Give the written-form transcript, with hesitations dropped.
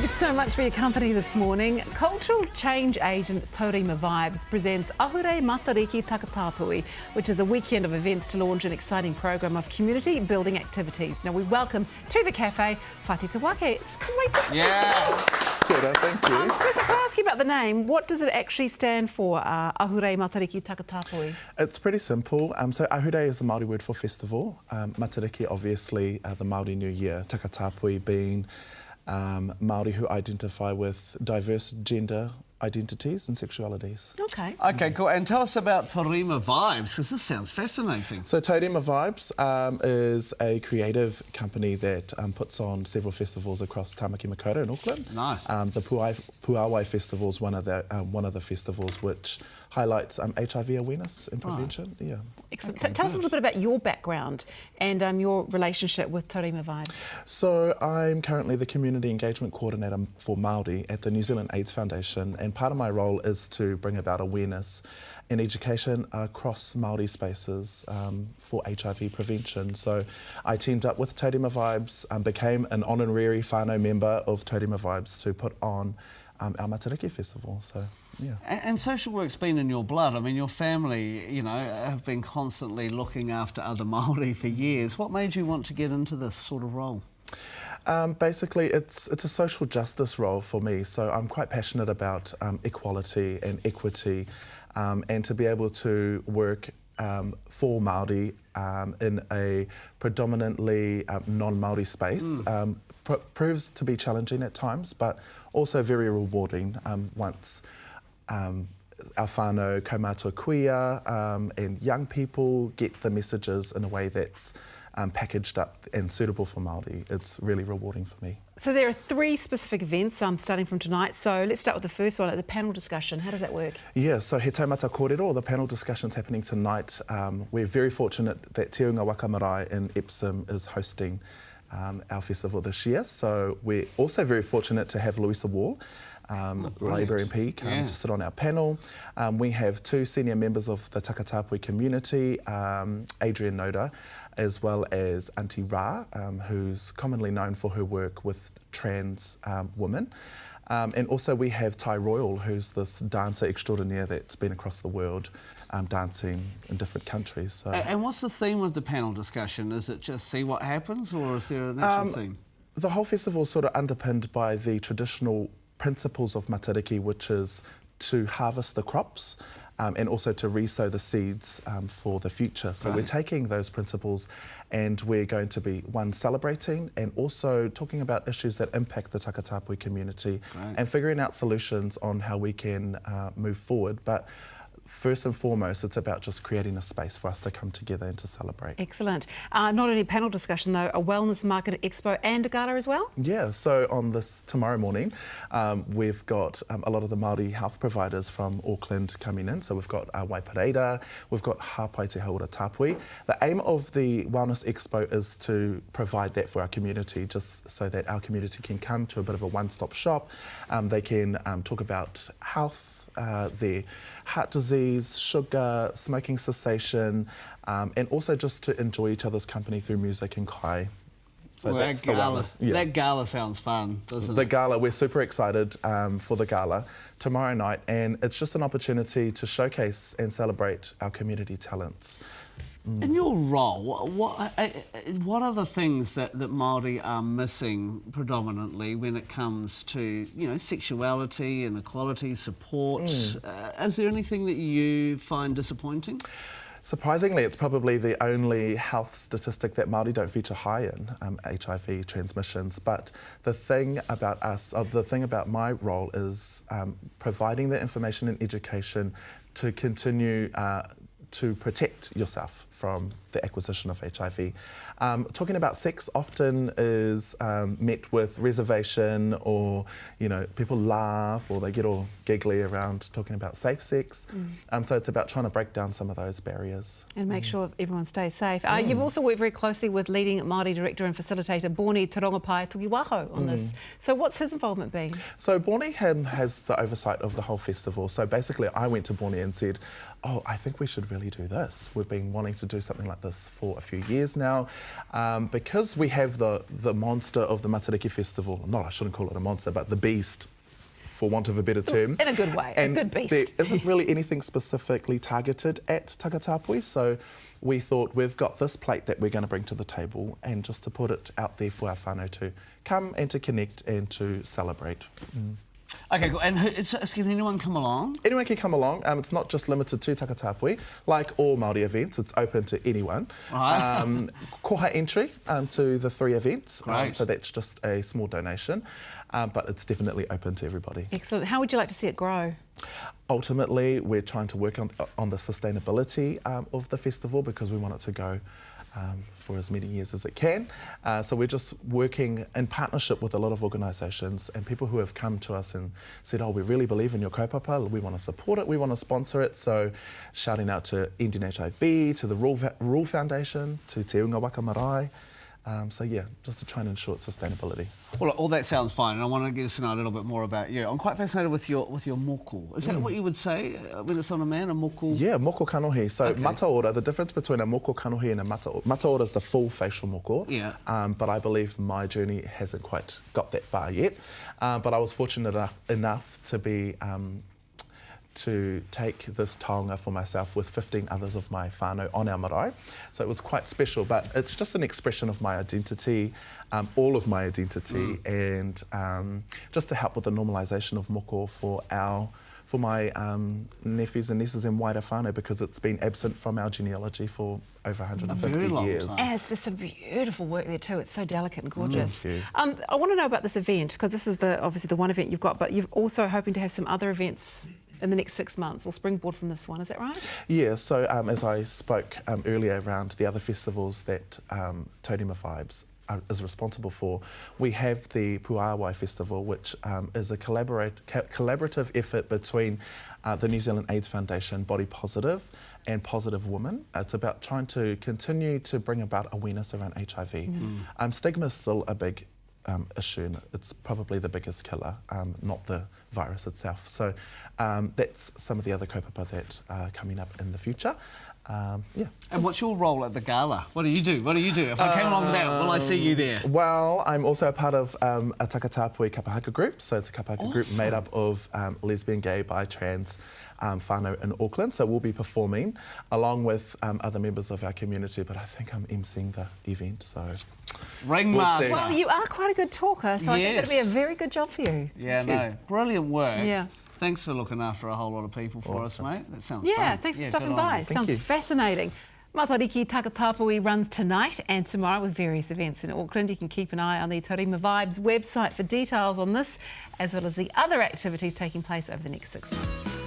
Thanks so much for your company this morning. Cultural change agent Taurima Vibes presents Ahurei Matariki Takatāpui, which is a weekend of events to launch an exciting program of community building activities. Now we welcome to the cafe Whaki te Whaki. It's great. Yeah. Kia ora, thank you. First, I can ask you about the name. What does it actually stand for, Ahurei Matariki Takatāpui? It's pretty simple. So Ahurei is the Māori word for festival. Matariki, obviously, the Māori New Year. Takatāpui being Māori who identify with diverse gender identities and sexualities. Okay. Okay, cool. And tell us about Taurima Vibes, because this sounds fascinating. So Taurima Vibes is a creative company that puts on several festivals across Tāmaki Makaurau in Auckland. Nice. The Puawai Festival is one of the festivals which highlights HIV awareness and prevention. Right. Yeah. Excellent. Okay, tell us a little bit about your background and your relationship with Taurima Vibes. So I'm currently the Community Engagement Coordinator for Māori at the New Zealand AIDS Foundation, and part of my role is to bring about awareness and education across Māori spaces for HIV prevention. So I teamed up with Taurima Vibes, became an honorary whānau member of Taurima Vibes to put on our Matariki Festival. So. Yeah. And social work's been in your blood. I mean, your family, you know, have been constantly looking after other Māori for years. What made you want to get into this sort of role? Basically, it's a social justice role for me. So I'm quite passionate about equality and equity, and to be able to work for Māori in a predominantly non-Māori space proves to be challenging at times, but also very rewarding once our whānau, kaumātua queer and young people get the messages in a way that's packaged up and suitable for Māori. It's really rewarding for me. So there are 3 specific events starting from tonight. So let's start with the first one, the panel discussion. How does that work? Yeah, so He Taumata Kōrero, the panel discussion's happening tonight. We're very fortunate that Te Unga Waka Marae in Epsom is hosting our festival this year. So we're also very fortunate to have Louisa Wall, Labour MP, come to sit on our panel. We have 2 senior members of the Takatāpui community, Adrian Noda, as well as Auntie Ra, who's commonly known for her work with trans women. And also we have Ty Royal, who's this dancer extraordinaire that's been across the world dancing in different countries. So. And what's the theme of the panel discussion? Is it just see what happens, or is there an actual theme? The whole festival is sort of underpinned by the traditional principles of Matariki, which is to harvest the crops and also to resow the seeds for the future. So we're taking those principles and we're going to be, one, celebrating and also talking about issues that impact the Takatāpui community and figuring out solutions on how we can move forward. But first and foremost, it's about just creating a space for us to come together and to celebrate. Excellent. Not only a panel discussion though, a wellness market expo and a gala as well? Yeah, so on this tomorrow morning, we've got a lot of the Māori health providers from Auckland coming in. So we've got Waipareira, we've got Hāpai Te Haura Tāpui. The aim of the wellness expo is to provide that for our community, just so that our community can come to a bit of a one-stop shop. They can talk about health, their heart disease, sugar, smoking cessation, and also just to enjoy each other's company through music and kai. So well, that's the wellness. Yeah. That gala sounds fun, doesn't it? The gala, we're super excited for the gala tomorrow night, and it's just an opportunity to showcase and celebrate our community talents. In your role, what are the things that Māori are missing predominantly when it comes to, you know, sexuality and equality, support? Is there anything that you find disappointing? Surprisingly, it's probably the only health statistic that Māori don't feature high in, HIV transmissions. But the thing about us, the thing about my role is providing the information and education to continue to protect yourself from the acquisition of HIV. Talking about sex often is met with reservation, or, you know, people laugh or they get all giggly around talking about safe sex. So it's about trying to break down some of those barriers. And make sure everyone stays safe. You've also worked very closely with leading Māori director and facilitator Boni Tarongapai Tukiwaho on this. So what's his involvement been? So Boni has the oversight of the whole festival. So basically I went to Boni and said, oh, I think we should really do this. We've been wanting to do something like this for a few years now. Because we have the monster of the Matariki Festival, I shouldn't call it a monster, but the beast, for want of a better term. In a good way, and a good beast. There isn't really anything specifically targeted at Takatāpui, so we thought we've got this plate that we're going to bring to the table, and just to put it out there for our whānau to come and to connect and to celebrate. Okay, cool. And can anyone come along? Anyone can come along. It's not just limited to Takatāpui. Like all Māori events, it's open to anyone. Right. Koha entry to the 3 events. Great. So that's just a small donation, but it's definitely open to everybody. Excellent. How would you like to see it grow? Ultimately, we're trying to work on the sustainability of the festival, because we want it to go for as many years as it can. So we're just working in partnership with a lot of organisations and people who have come to us and said, oh, we really believe in your kaupapa, we want to support it, we want to sponsor it. So shouting out to Indian HIV, to the Rural Foundation, to Te Unga Waka Marae. So yeah, just to try and ensure its sustainability. Well, all that sounds fine, and I want to get to know a little bit more about you. I'm quite fascinated with your moko. Is that what you would say when it's on a man, a moko? Yeah, moko kanohi. So Okay. mataora, the difference between a moko kanohi and a mataora is the full facial moko. Yeah. But I believe my journey hasn't quite got that far yet. But I was fortunate enough to be to take this taonga for myself with 15 others of my whānau on our marae. So it was quite special, but it's just an expression of my identity, all of my identity, and just to help with the normalisation of moko for my nephews and nieces and wider whānau, because it's been absent from our genealogy for over 150 very long years. time. And it's just some beautiful work there too. It's so delicate and gorgeous. Thank you. I want to know about this event, because this is obviously the one event you've got, but you're also hoping to have some other events in the next 6 months, or springboard from this one, is that right? Yeah, so as I spoke earlier around the other festivals that Taurima Vibes is responsible for, we have the Puāwai Festival, which is a collaborative effort between the New Zealand AIDS Foundation, Body Positive and Positive Women. It's about trying to continue to bring about awareness around HIV. Stigma is still a big issue, and it's probably the biggest killer, not the virus itself. So that's some of the other kaupapa that are coming up in the future. Yeah. And what's your role at the gala? What do you do? If I came along with that, will I see you there? Well, I'm also a part of a Takatāpui kapahaka group. So it's a kapahaka group made up of lesbian, gay, bi, trans whānau in Auckland. So we'll be performing along with other members of our community, but I think I'm emceeing the event, so... Ringmaster. Well, you are quite a good talker, so I think it'll be a very good job for you. Yeah, no, brilliant work. Yeah. Thanks for looking after a whole lot of people for us, mate. That sounds fun. Yeah, thanks for stopping good on by. you. Sounds you. fascinating. Matariki Takatāpui runs tonight and tomorrow with various events in Auckland. You can keep an eye on the Taurima Vibes website for details on this, as well as the other activities taking place over the next 6 months.